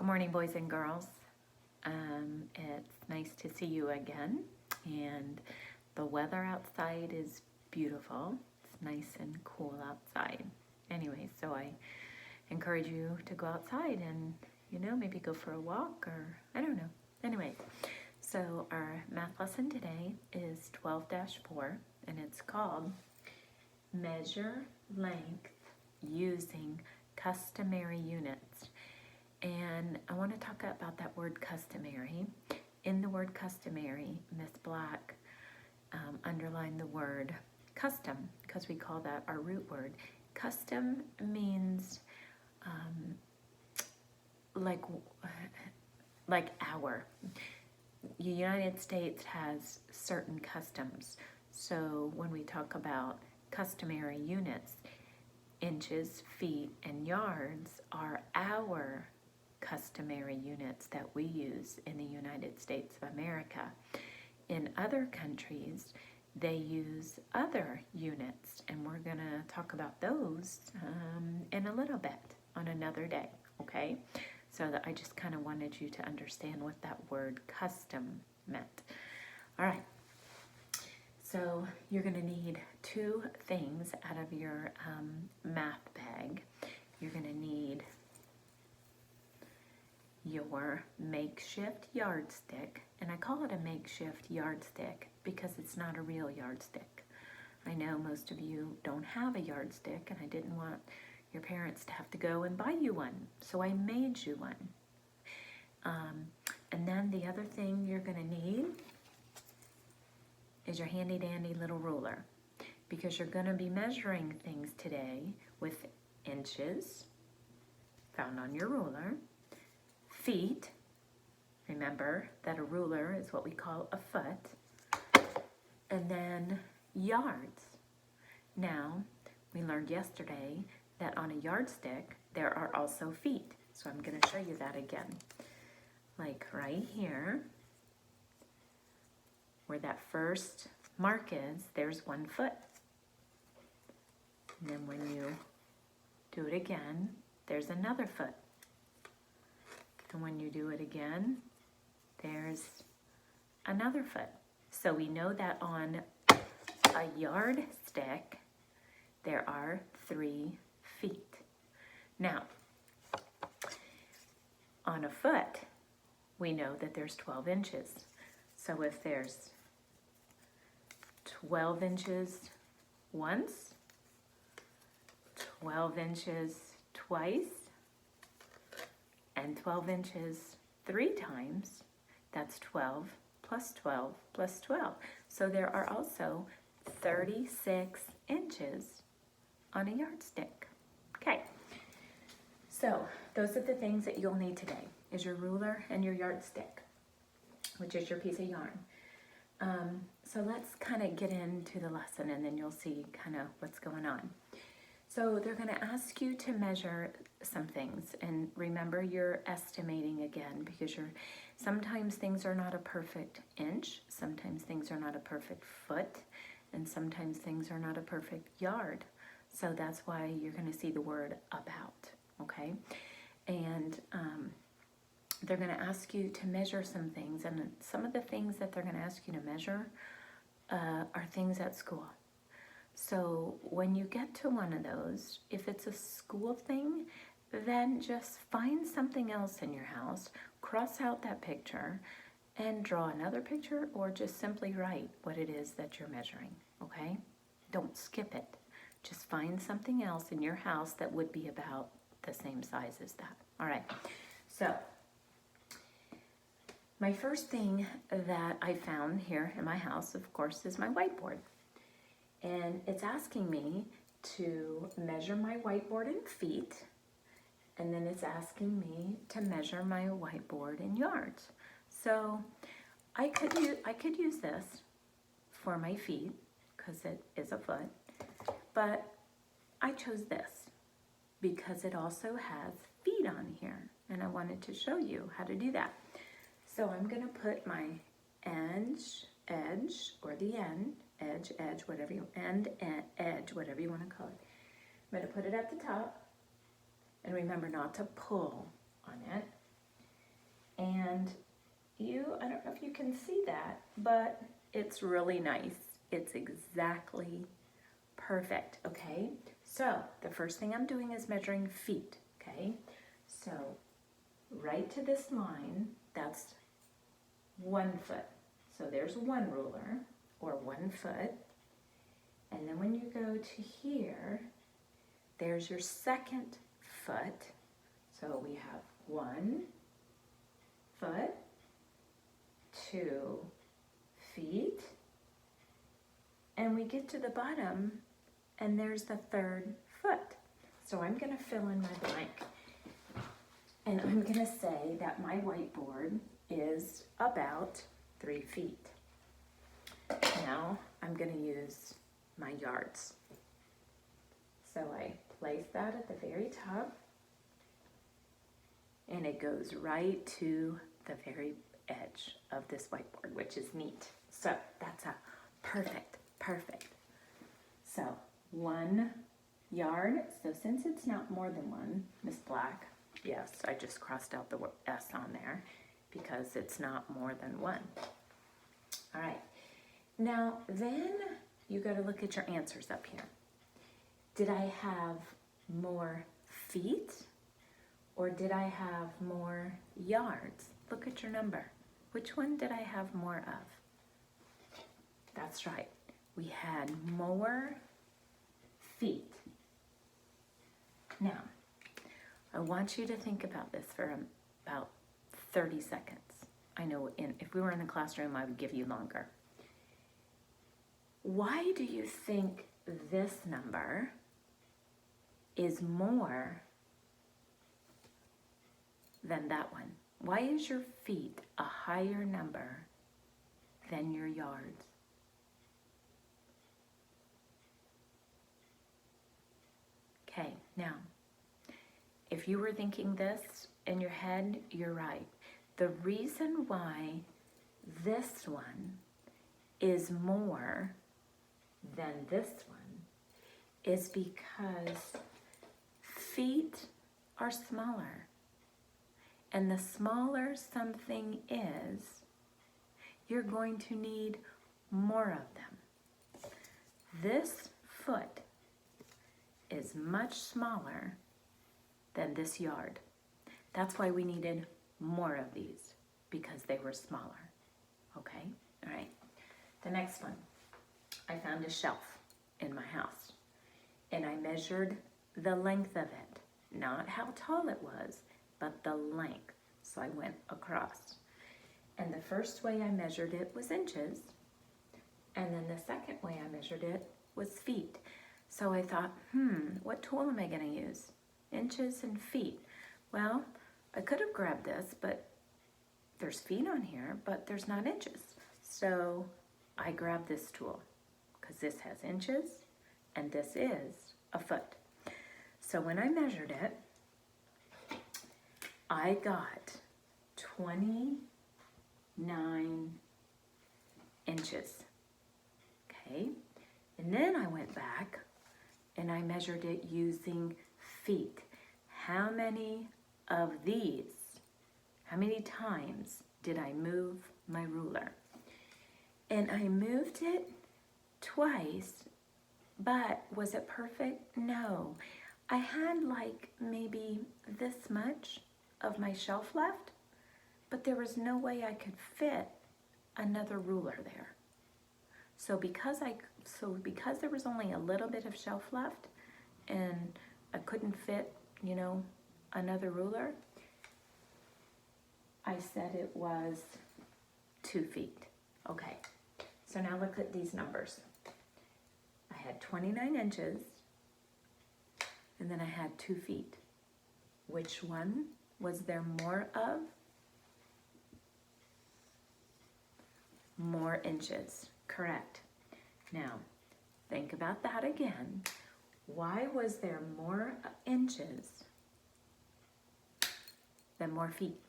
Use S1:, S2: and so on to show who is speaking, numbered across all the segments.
S1: Good morning, boys and girls. It's nice to see you again, and the weather outside is beautiful. It's nice and cool outside. Anyway, so I encourage you to go outside and, maybe go for a walk or I don't know. Anyway, so our math lesson today is 12-4, and it's called Measure Length Using Customary Units. And I want to talk about that word customary. In the word customary, Miss Black underlined the word custom because we call that our root word. Custom means like our. The United States has certain customs. So when we talk about customary units, inches, feet, and yards are our customary units that we use in the United States of America. In other countries, they use other units, and we're going to talk about those in a little bit on another day, okay? So that I just kind of wanted you to understand what that word custom meant. All right. So you're going to need two things out of your math bag. You're going to need your makeshift yardstick, and I call it a makeshift yardstick because it's not a real yardstick. I know most of you don't have a yardstick, and I didn't want your parents to have to go and buy you one, so I made you one. And then the other thing you're going to need is your handy dandy little ruler, because you're going to be measuring things today with inches found on your ruler, feet, remember that a ruler is what we call a foot, and then yards. Now, we learned yesterday that on a yardstick there are also feet, so I'm going to show you that again. Like right here, where that first mark is, there's 1 foot. And then when you do it again, there's another foot. And when you do it again, there's another foot. So we know that on a yardstick, there are 3 feet. Now, on a foot, we know that there's 12 inches. So if there's 12 inches once, 12 inches twice, and 12 inches 3 times, that's 12 plus 12 plus 12. So there are also 36 inches on a yardstick. Okay, so those are the things that you'll need today, is your ruler and your yardstick, which is your piece of yarn. So let's kind of get into the lesson, and then you'll see kind of what's going on. So they're going to ask you to measure some things, and remember you're estimating again, because sometimes things are not a perfect inch, sometimes things are not a perfect foot, and sometimes things are not a perfect yard. So that's why you're going to see the word about, okay? And they're going to ask you to measure some things, and some of the things that they're going to ask you to measure are things at school. So when you get to one of those, if it's a school thing, then just find something else in your house, cross out that picture, and draw another picture, or just simply write what it is that you're measuring, okay? Don't skip it. Just find something else in your house that would be about the same size as that. All right, so my first thing that I found here in my house, of course, is my whiteboard. And it's asking me to measure my whiteboard in feet, and then it's asking me to measure my whiteboard in yards. So I could use this for my feet, because it is a foot, but I chose this because it also has feet on here, and I wanted to show you how to do that. So I'm going to put my edge, or the end, edge, whatever you, edge, whatever you want to call it. I'm going to put it at the top, and remember not to pull on it. And I don't know if you can see that, but it's really nice. It's exactly perfect, okay? So the first thing I'm doing is measuring feet, okay? So right to this line, that's 1 foot. So there's one ruler, or 1 foot. And then when you go to here, there's your second foot. So we have 1 foot, 2 feet, and we get to the bottom, and there's the third foot. So I'm gonna fill in my blank. And I'm gonna say that my whiteboard is about 3 feet. Now I'm gonna use my yards. So I place that at the very top, and it goes right to the very edge of this whiteboard, which is neat. So that's a perfect. So 1 yard, so since it's not more than 1, Miss Black, yes, I just crossed out the S on there because it's not more than 1. All right, now then you got to look at your answers up here. Did I have more feet or did I have more yards? Look at your number. Which one did I have more of? That's right. We had more feet. Now, I want you to think about this for about 30 seconds. I know if we were in the classroom, I would give you longer. Why do you think this number is more than that one? Why is your feet a higher number than your yards? Okay, now, if you were thinking this in your head, you're right. The reason why this one is more than this one is because feet are smaller. And the smaller something is, you're going to need more of them. This foot is much smaller than this yard. That's why we needed more of these, because they were smaller. Okay? All right. The next one, I found a shelf in my house, and I measured the length of it, not how tall it was, but the length. So I went across. And the first way I measured it was inches, and then the second way I measured it was feet. So I thought, what tool am I gonna use? Inches and feet. Well, I could have grabbed this, but there's feet on here, but there's not inches. So I grabbed this tool, because this has inches, and this is a foot. So when I measured it, I got 29 inches, okay? And then I went back and I measured it using feet. How many of these, how many times did I move my ruler? And I moved it twice, but was it perfect? No. I had like maybe this much of my shelf left, but there was no way I could fit another ruler there. So because there was only a little bit of shelf left and I couldn't fit, another ruler, I said it was 2 feet. Okay, so now look at these numbers. I had 29 inches and then I had 2 feet. Which one was there more of? More inches, correct. Now, think about that again. Why was there more inches than more feet?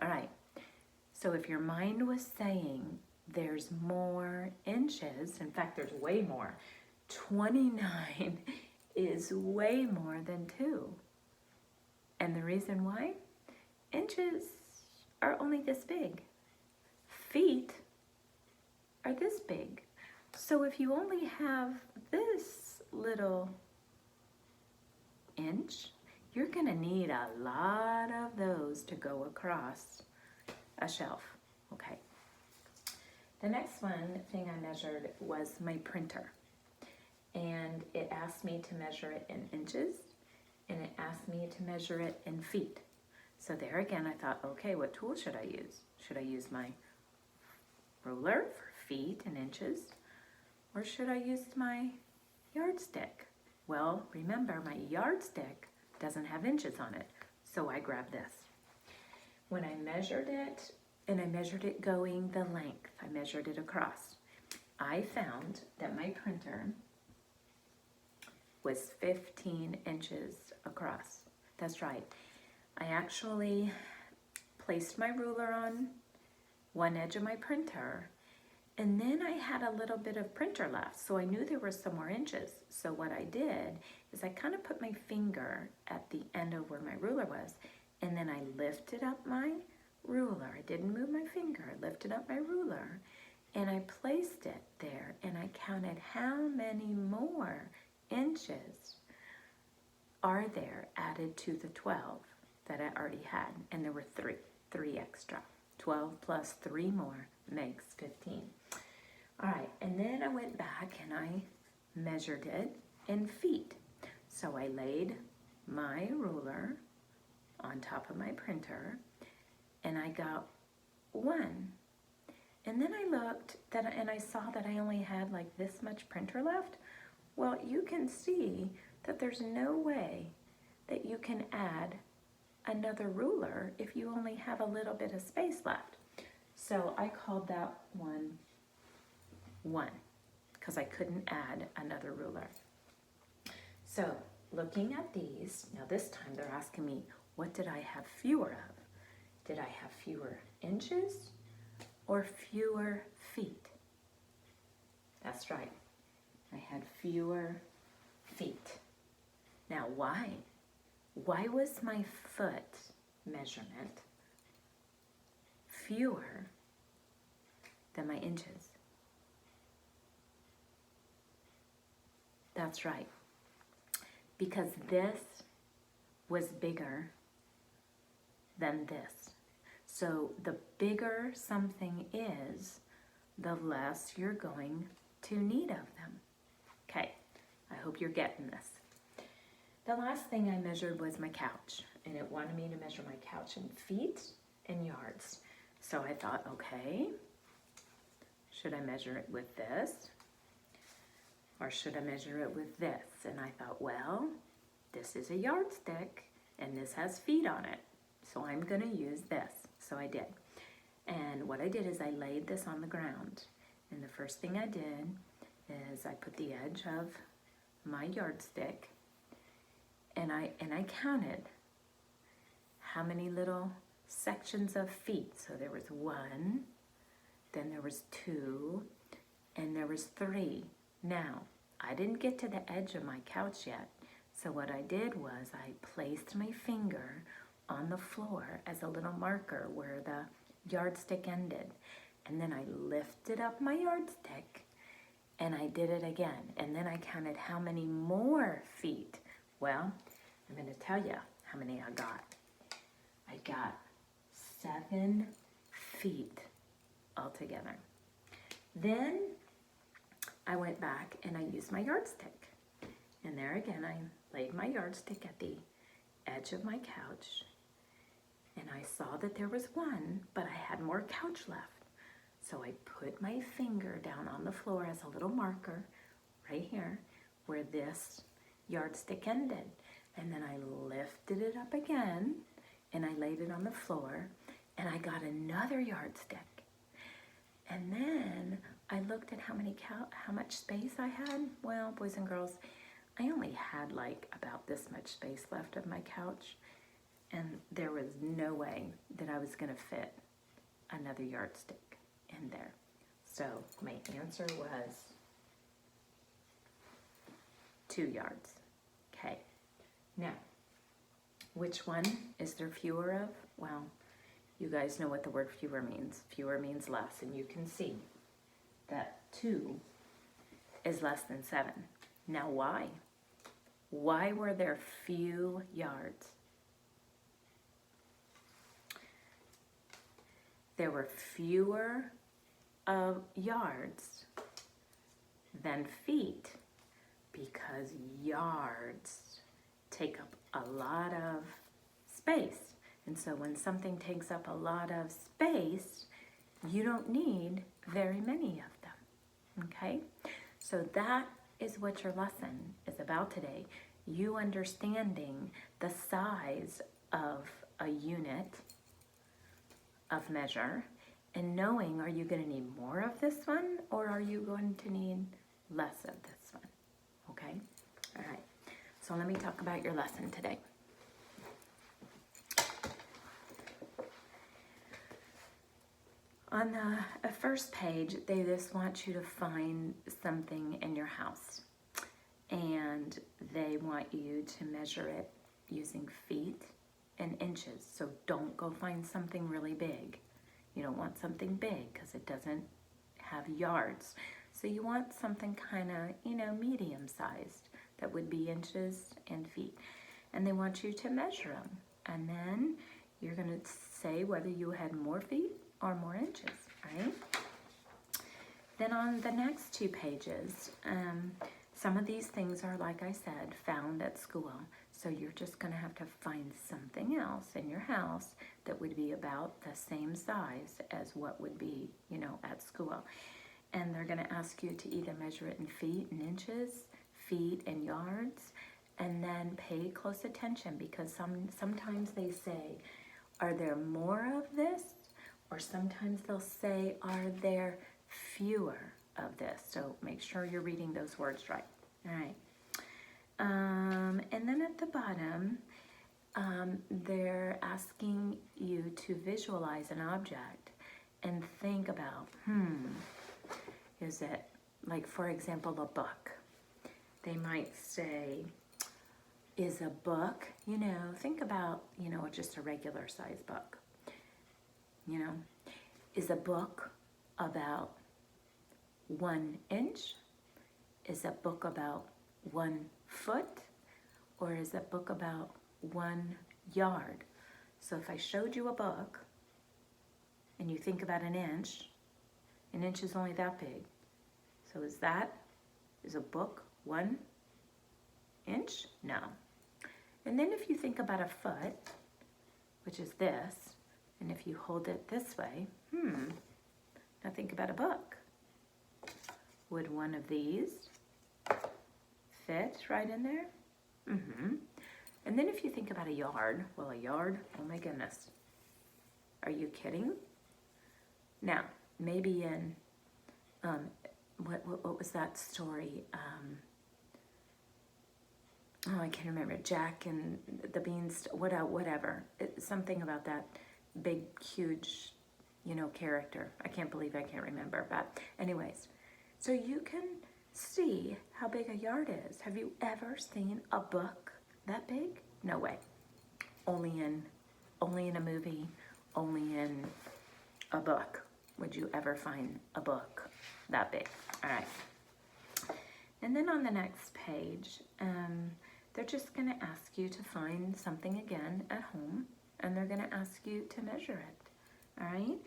S1: All right, so if your mind was saying there's more inches, in fact, there's way more. 29 is way more than 2. And the reason why? Inches are only this big. Feet are this big. So if you only have this little inch, you're gonna need a lot of those to go across a shelf, okay? The next one thing I measured was my printer. And it asked me to measure it in inches, and it asked me to measure it in feet. So there again, I thought, okay, what tool should I use? Should I use my ruler for feet and inches, or should I use my yardstick? Well, remember, my yardstick doesn't have inches on it, so I grabbed this. When I measured it, and I measured it going the length, I measured it across, I found that my printer was 15 inches across. That's right. I actually placed my ruler on one edge of my printer, and then I had a little bit of printer left, so I knew there were some more inches. So what I did is I kind of put my finger at the end of where my ruler was, and then I lifted up my ruler. I didn't move my finger. I lifted up my ruler, and I placed it there, and I counted how many more inches are there added to the 12 that I already had, and there were three extra. 12 plus 3 more makes 15. All right, and then I went back and I measured it in feet. So I laid my ruler on top of my printer, and I got 1. And then I looked and I saw that I only had like this much printer left. Well, you can see that there's no way that you can add another ruler if you only have a little bit of space left. So I called that one 1 because I couldn't add another ruler. So looking at these, now this time they're asking me, what did I have fewer of? Did I have fewer inches or fewer feet? That's right. I had fewer feet. Now why? Why was my foot measurement fewer than my inches? That's right. Because this was bigger than this. So the bigger something is, the less you're going to need of them. Okay, I hope you're getting this. The last thing I measured was my couch, and it wanted me to measure my couch in feet and yards. So I thought, okay, should I measure it with this? Or should I measure it with this? And I thought, well, this is a yardstick, and this has feet on it. So I'm gonna use this. So I did. And what I did is I laid this on the ground. And the first thing I did is I put the edge of my yardstick, and I counted how many little sections of feet. So there was 1, then there was 2, and there was 3. Now, I didn't get to the edge of my couch yet. So what I did was I placed my finger on the floor as a little marker where the yardstick ended. And then I lifted up my yardstick and I did it again. And then I counted how many more feet. Well, I'm going to tell you how many I got. I got 7 feet altogether. Then I went back and I used my yardstick. And there again, I laid my yardstick at the edge of my couch. And I saw that there was 1, but I had more couch left. So I put my finger down on the floor as a little marker right here where this yardstick ended. And then I lifted it up again and I laid it on the floor and I got another yardstick. And then I looked at how much space I had. Well, boys and girls, I only had like about this much space left of my couch, and there was no way that I was gonna fit another yardstick in there. So my answer was 2 yards. Okay. Now, Which one is there fewer of? Well, you guys know what the word fewer means. Fewer means less, and you can see that 2 is less than 7. Now why? Why were there few yards? There were fewer yards than feet because yards take up a lot of space. And so when something takes up a lot of space, you don't need very many of them, okay? So that is what your lesson is about today. You understanding the size of a unit of measure and knowing, are you going to need more of this one or are you going to need less of this one? Okay? All right. So let me talk about your lesson today. On the first page, they just want you to find something in your house. And they want you to measure it using feet and inches. So don't go find something really big. You don't want something big because it doesn't have yards. So you want something kind of, medium sized. That would be inches and feet. And they want you to measure them. And then you're going to say whether you had more feet or more inches, right? Then on the next 2 pages, some of these things are, like I said, found at school. So you're just going to have to find something else in your house that would be about the same size as what would be, at school. And they're going to ask you to either measure it in feet and inches, feet and yards, and then pay close attention because sometimes they say, are there more of this? Or sometimes they'll say, are there fewer of this? So make sure you're reading those words right. All right. And then at the bottom, they're asking you to visualize an object and think about, is it, like, for example, a book? They might say, is a book, think about, just a regular size book. Is a book about 1 inch? Is a book about 1 foot? Or is a book about 1 yard? So if I showed you a book and you think about an inch is only that big. So is a book 1 inch? No. And then if you think about a foot, which is this, and if you hold it this way, now think about a book. Would one of these fit right in there? And then if you think about a yard, well, a yard, oh my goodness. Are you kidding? Now, maybe in, what was that story? I can't remember. Jack and the Beanstalk, whatever. Something about that big, huge, character. I can't believe I can't remember. But anyways, so you can see how big a yard is. Have you ever seen a book that big? No way. Only in a movie, only in a book would you ever find a book that big. All right. And then on the next page, they're just going to ask you to find something again at home, and they're going to ask you to measure it. All right.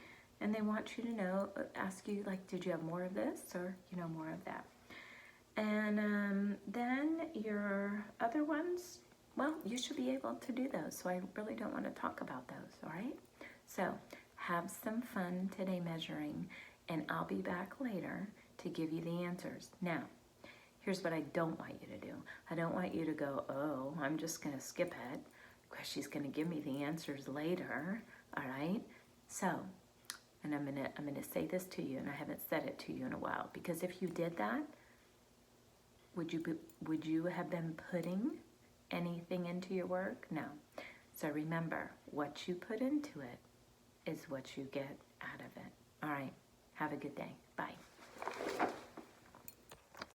S1: And they want you to ask you, like, did you have more of this or, more of that? And then your other ones, well, you should be able to do those. So I really don't want to talk about those, all right? So have some fun today measuring, and I'll be back later to give you the answers. Now, here's what I don't want you to do. I don't want you to go, oh, I'm just going to skip it because she's going to give me the answers later, all right? So, and I'm gonna say this to you, and I haven't said it to you in a while, because if you did that, would you have been putting anything into your work? No. So remember, what you put into it is what you get out of it. All right. Have a good day.